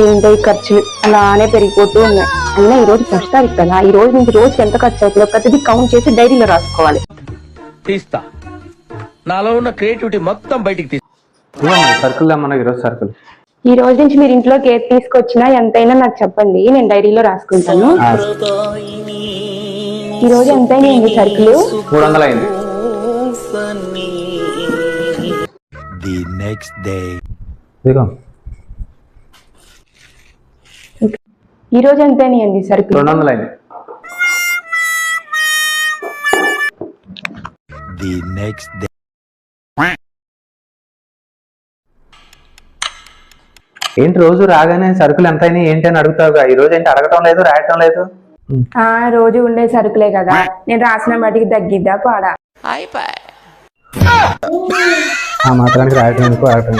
ఏంటో ఈ ఖర్చులు అలానే పెరిగిపోతూ ఉన్నాయి. అయినా ఈ రోజు ఫస్ట్ తారీఖు కదా, ఈ రోజు నుంచి రోజుకి ఎంత ఖర్చు అవుతుందో ప్రతిదీ కౌంట్ చేసి డైరీలో రాసుకోవాలి. తీస్తా, నాలో ఉన్న క్రియేటివిటీ మొత్తం బయటికి తీస్తా. సరుకులు తెమ్మన్నా ఈరోజు సరుకులు. ఈ రోజు నుంచి మీరు ఇంట్లోకి ఏది తీసుకొచ్చినా ఎంతైనా నాకు చెప్పండి, నేను డైరీలో రాసుకుంటాను. ఈ రోజు ఎంతైనా ఉంది సరుకులు? 300 అయింది. ఇదిగో ఈ రోజు ఎంతైనా అండి సరుకులు? 200 అయింది. ఏంటి రోజు రాగానే సరుకులు ఎంత అయినాయి ఏంటి అని అడుగుతావుగా, ఈ రోజు ఏంటి అడగటం లేదు, రాయటం లేదు? రోజు ఉండే సరుకులే కదా, నేను రాసిన మటుకి తగ్గిద్దా పాడా? ఆ మాత్రానికి రాయటం ఎందుకు, అడగటం